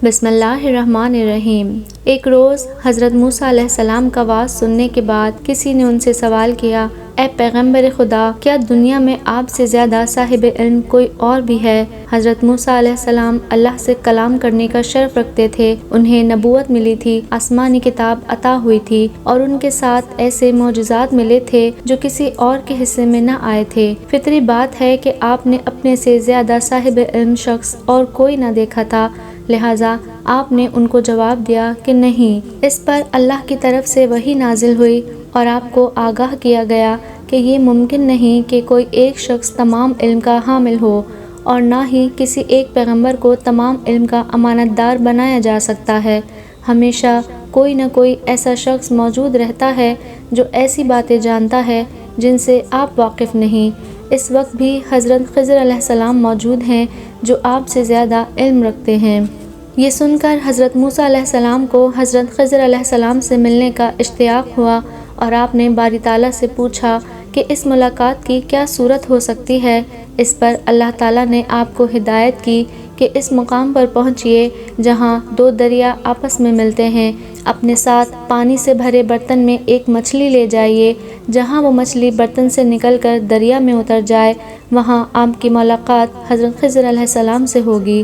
بسم اللہ الرحمن الرحیم۔ ایک روز حضرت موسیٰ علیہ السلام کا وعظ سننے کے بعد کسی نے ان سے سوال کیا، اے پیغمبر خدا، کیا دنیا میں آپ سے زیادہ صاحب علم کوئی اور بھی ہے؟ حضرت موسیٰ علیہ السلام اللہ سے کلام کرنے کا شرف رکھتے تھے، انہیں نبوت ملی تھی، آسمانی کتاب عطا ہوئی تھی اور ان کے ساتھ ایسے معجزات ملے تھے جو کسی اور کے حصے میں نہ آئے تھے۔ فطری بات ہے کہ آپ نے اپنے سے زیادہ صاحب علم شخص اور کوئی نہ دیکھا تھا، لہٰذا آپ نے ان کو جواب دیا کہ نہیں۔ اس پر اللہ کی طرف سے وحی نازل ہوئی اور آپ کو آگاہ کیا گیا کہ یہ ممکن نہیں کہ کوئی ایک شخص تمام علم کا حامل ہو، اور نہ ہی کسی ایک پیغمبر کو تمام علم کا امانت دار بنایا جا سکتا ہے۔ ہمیشہ کوئی نہ کوئی ایسا شخص موجود رہتا ہے جو ایسی باتیں جانتا ہے جن سے آپ واقف نہیں۔ اس وقت بھی حضرت خضر علیہ السلام موجود ہیں جو آپ سے زیادہ علم رکھتے ہیں۔ یہ سن کر حضرت موسیٰ علیہ السلام کو حضرت خضر علیہ السلام سے ملنے کا اشتیاق ہوا اور آپ نے باری تعالیٰ سے پوچھا کہ اس ملاقات کی کیا صورت ہو سکتی ہے؟ اس پر اللہ تعالیٰ نے آپ کو ہدایت کی کہ اس مقام پر پہنچیے جہاں دو دریا آپس میں ملتے ہیں، اپنے ساتھ پانی سے بھرے برتن میں ایک مچھلی لے جائیے، جہاں وہ مچھلی برتن سے نکل کر دریا میں اتر جائے وہاں آپ کی ملاقات حضرت خضر علیہ السلام سے ہوگی۔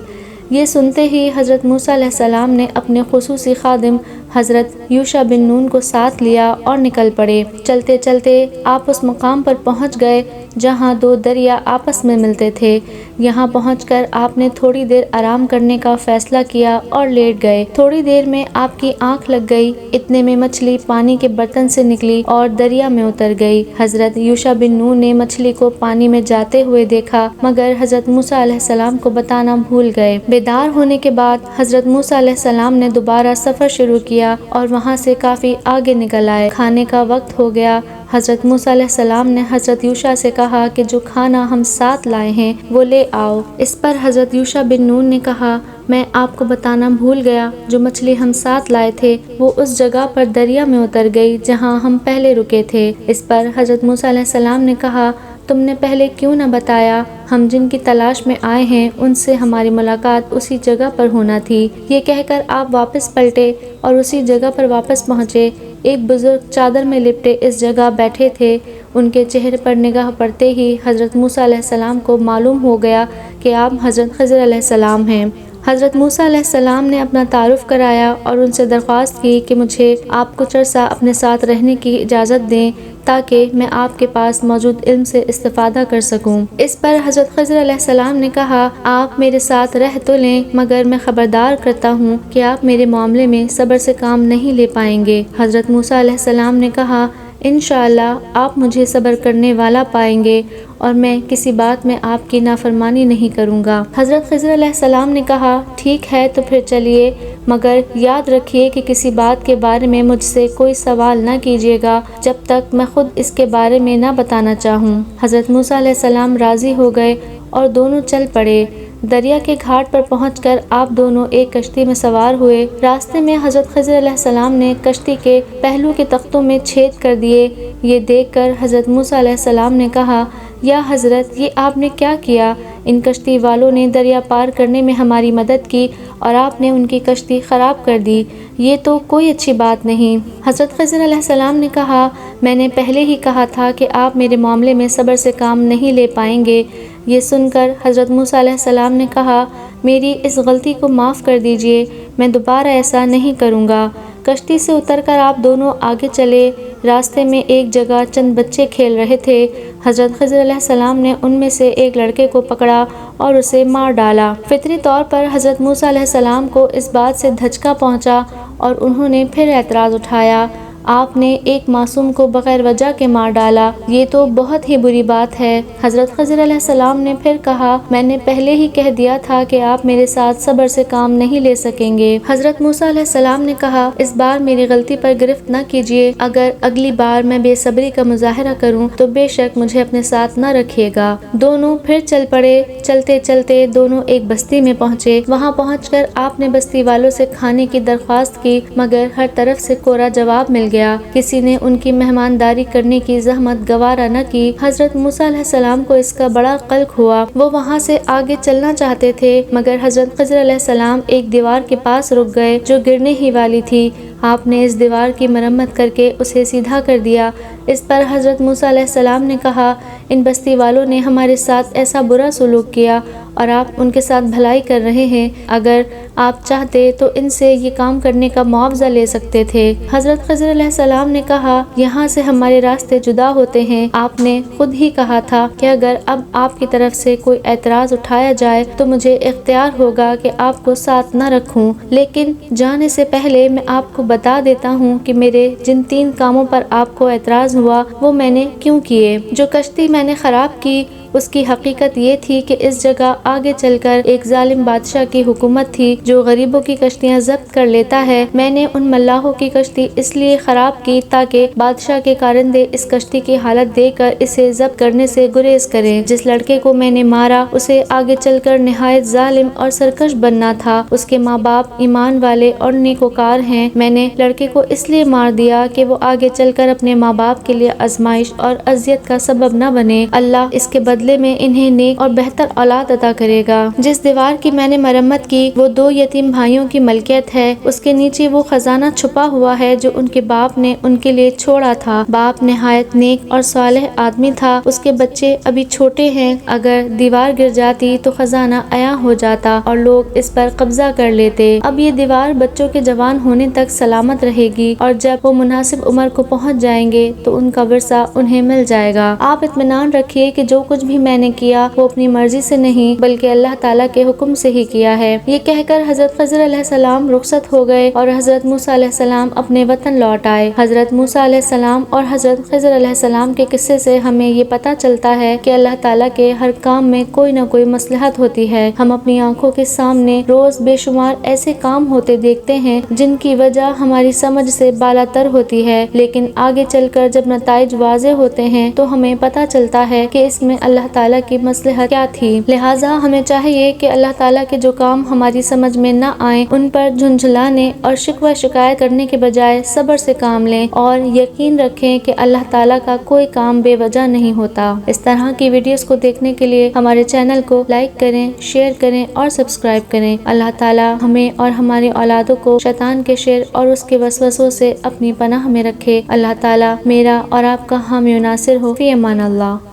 یہ سنتے ہی حضرت موسیٰ علیہ السلام نے اپنے خصوصی خادم حضرت یوشع بن نون کو ساتھ لیا اور نکل پڑے۔ چلتے چلتے آپ اس مقام پر پہنچ گئے جہاں دو دریا آپس میں ملتے تھے۔ یہاں پہنچ کر آپ نے تھوڑی دیر آرام کرنے کا فیصلہ کیا اور لیٹ گئے۔ تھوڑی دیر میں آپ کی آنکھ لگ گئی، اتنے میں مچھلی پانی کے برتن سے نکلی اور دریا میں اتر گئی۔ حضرت یوشع بن نون نے مچھلی کو پانی میں جاتے ہوئے دیکھا مگر حضرت موسیٰ علیہ السلام کو بتانا بھول گئے۔ بیدار ہونے کے بعد حضرت موسیٰ علیہ السلام نے دوبارہ سفر شروع کیا اور وہاں سے کافی آگے نکل آئے۔ کھانے کا وقت ہو گیا۔ حضرت موسیٰ علیہ السلام نے حضرت یوشع سے کہا کہ جو کھانا ہم ساتھ لائے ہیں وہ لے آؤ۔ اس پر حضرت یوشع بن نون نے کہا، میں آپ کو بتانا بھول گیا، جو مچھلی ہم ساتھ لائے تھے وہ اس جگہ پر دریا میں اتر گئی جہاں ہم پہلے رکے تھے۔ اس پر حضرت موسیٰ علیہ السلام نے کہا، تم نے پہلے کیوں نہ بتایا؟ ہم جن کی تلاش میں آئے ہیں ان سے ہماری ملاقات اسی جگہ پر ہونا تھی۔ یہ کہہ کر آپ واپس پلٹے اور اسی جگہ پر واپس پہنچے۔ ایک بزرگ چادر میں لپٹے اس جگہ بیٹھے تھے۔ ان کے چہرے پر نگاہ پڑتے ہی حضرت موسیٰ علیہ السلام کو معلوم ہو گیا کہ آپ حضرت خضر علیہ السلام ہیں۔ حضرت موسیٰ علیہ السلام نے اپنا تعارف کرایا اور ان سے درخواست کی کہ مجھے آپ کچھ عرصہ اپنے ساتھ رہنے کی اجازت دیں تاکہ میں آپ کے پاس موجود علم سے استفادہ کر سکوں۔ اس پر حضرت خضر علیہ السلام نے کہا، آپ میرے ساتھ رہ تو لیں مگر میں خبردار کرتا ہوں کہ آپ میرے معاملے میں صبر سے کام نہیں لے پائیں گے۔ حضرت موسیٰ علیہ السلام نے کہا، انشاءاللہ آپ مجھے صبر کرنے والا پائیں گے اور میں کسی بات میں آپ کی نافرمانی نہیں کروں گا۔ حضرت خضر علیہ السلام نے کہا، ٹھیک ہے تو پھر چلیے، مگر یاد رکھیے کہ کسی بات کے بارے میں مجھ سے کوئی سوال نہ کیجیے گا جب تک میں خود اس کے بارے میں نہ بتانا چاہوں۔ حضرت موسیٰ علیہ السلام راضی ہو گئے اور دونوں چل پڑے۔ دریا کے گھاٹ پر پہنچ کر آپ دونوں ایک کشتی میں سوار ہوئے۔ راستے میں حضرت خضر علیہ السلام نے کشتی کے پہلو کے تختوں میں چھید کر دیے۔ یہ دیکھ کر حضرت موسیٰ علیہ السلام نے کہا، یا حضرت، یہ آپ نے کیا کیا؟ ان کشتی والوں نے دریا پار کرنے میں ہماری مدد کی اور آپ نے ان کی کشتی خراب کر دی، یہ تو کوئی اچھی بات نہیں۔ حضرت خضر علیہ السلام نے کہا، میں نے پہلے ہی کہا تھا کہ آپ میرے معاملے میں صبر سے کام نہیں لے پائیں گے۔ یہ سن کر حضرت موسیٰ علیہ السلام نے کہا، میری اس غلطی کو معاف کر دیجیے، میں دوبارہ ایسا نہیں کروں گا۔ کشتی سے اتر کر آپ دونوں آگے چلے۔ راستے میں ایک جگہ چند بچے کھیل رہے تھے۔ حضرت خضر علیہ السلام نے ان میں سے ایک لڑکے کو پکڑا اور اسے مار ڈالا۔ فطری طور پر حضرت موسیٰ علیہ السلام کو اس بات سے دھچکا پہنچا اور انہوں نے پھر اعتراض اٹھایا، آپ نے ایک معصوم کو بغیر وجہ کے مار ڈالا، یہ تو بہت ہی بری بات ہے۔ حضرت خضر علیہ السلام نے پھر کہا، میں نے پہلے ہی کہہ دیا تھا کہ آپ میرے ساتھ صبر سے کام نہیں لے سکیں گے۔ حضرت موسیٰ علیہ السلام نے کہا، اس بار میری غلطی پر گرفت نہ کیجیے، اگر اگلی بار میں بے صبری کا مظاہرہ کروں تو بے شک مجھے اپنے ساتھ نہ رکھیے گا۔ دونوں پھر چل پڑے۔ چلتے چلتے دونوں ایک بستی میں پہنچے۔ وہاں پہنچ کر آپ نے بستی والوں سے کھانے کی درخواست کی مگر ہر طرف سے کوڑا جواب مل گیا۔ گیا، کسی نے ان کی مہمانداری کرنے کی زحمت گوارا نہ کی۔ حضرت موسیٰ علیہ السلام کو اس کا بڑا قلق ہوا، وہ وہاں سے آگے چلنا چاہتے تھے مگر حضرت خضر علیہ السلام ایک دیوار کے پاس رک گئے جو گرنے ہی والی تھی۔ آپ نے اس دیوار کی مرمت کر کے اسے سیدھا کر دیا۔ اس پر حضرت موسیٰ علیہ السلام نے کہا، ان بستی والوں نے ہمارے ساتھ ایسا برا سلوک کیا اور آپ ان کے ساتھ بھلائی کر رہے ہیں، اگر آپ چاہتے تو ان سے یہ کام کرنے کا معاوضہ لے سکتے تھے۔ حضرت خضر علیہ السلام نے کہا، یہاں سے ہمارے راستے جدا ہوتے ہیں، آپ نے خود ہی کہا تھا کہ اگر اب آپ کی طرف سے کوئی اعتراض اٹھایا جائے تو مجھے اختیار ہوگا کہ آپ کو ساتھ نہ رکھوں، لیکن جانے سے پہلے میں آپ کو بتا دیتا ہوں کہ میرے جن 3 کاموں پر آپ کو اعتراض ہوا وہ میں نے کیوں کیے۔ جو کشتی میں نے خراب کی اس کی حقیقت یہ تھی کہ اس جگہ آگے چل کر ایک ظالم بادشاہ کی حکومت تھی جو غریبوں کی کشتیاں ضبط کر لیتا ہے۔ میں نے ان ملاحوں کی کشتی اس لیے خراب کی تاکہ بادشاہ کے کارندے اس کشتی کی حالت دیکھ کر اسے ضبط کرنے سے گریز کریں۔ جس لڑکے کو میں نے مارا اسے آگے چل کر نہایت ظالم اور سرکش بننا تھا، اس کے ماں باپ ایمان والے اور نیکوکار ہیں۔ میں نے لڑکے کو اس لیے مار دیا کہ وہ آگے چل کر اپنے ماں باپ کے لیے آزمائش اور اذیت کا سبب نہ بنے، اللہ اس کے بدلے میں انہیں نیک اور بہتر اولاد عطا کرے گا۔ جس دیوار کی میں نے مرمت کی وہ 2 یتیم بھائیوں کی ملکیت ہے، اس کے نیچے وہ خزانہ چھپا ہوا ہے جو ان کے باپ نے ان کے لیے چھوڑا تھا۔ باپ نہایت نیک اور صالح آدمی تھا، اس کے بچے ابھی چھوٹے ہیں، اگر دیوار گر جاتی تو خزانہ عیاں ہو جاتا اور لوگ اس پر قبضہ کر لیتے۔ اب یہ دیوار بچوں کے جوان ہونے تک سلامت رہے گی اور جب وہ مناسب عمر کو پہنچ جائیں گے تو ان کا ورثہ انہیں مل جائے گا۔ آپ اطمینان رکھیے کہ جو کچھ بھی میں نے کیا وہ اپنی مرضی سے نہیں بلکہ اللہ تعالیٰ کے حکم سے ہی کیا ہے۔ یہ کہہ کر حضرت خضر علیہ السلام رخصت ہو گئے اور حضرت موسیٰ علیہ السلام اپنے وطن لوٹ آئے۔ حضرت موسیٰ علیہ السلام اور حضرت خضر علیہ السلام کے قصے سے ہمیں یہ پتہ چلتا ہے کہ اللہ تعالیٰ کے ہر کام میں کوئی نہ کوئی مصلحت ہوتی ہے۔ ہم اپنی آنکھوں کے سامنے روز بے شمار ایسے کام ہوتے دیکھتے ہیں جن کی وجہ ہماری سمجھ سے بالاتر ہوتی ہے، لیکن آگے چل کر جب نتائج واضح ہوتے ہیں تو ہمیں پتہ چلتا ہے کہ اس میں اللہ تعالیٰ کی مصلحت کیا تھی۔ لہٰذا ہمیں چاہیے کہ اللہ تعالیٰ کے جو کام ہماری سمجھ میں نہ آئیں ان پر جھنجھلانے اور شکوہ شکایت کرنے کے بجائے صبر سے کام لیں اور یقین رکھیں کہ اللہ تعالیٰ کا کوئی کام بے وجہ نہیں ہوتا۔ اس طرح کی ویڈیوز کو دیکھنے کے لیے ہمارے چینل کو لائک کریں، شیئر کریں اور سبسکرائب کریں۔ اللہ تعالیٰ ہمیں اور ہماری اولادوں کو شیطان کے شر اور اس کے وسوسوں سے اپنی پناہ میں رکھے۔ اللہ تعالیٰ میرا اور آپ کا حامی و ناصر ہو۔ فی امان اللہ۔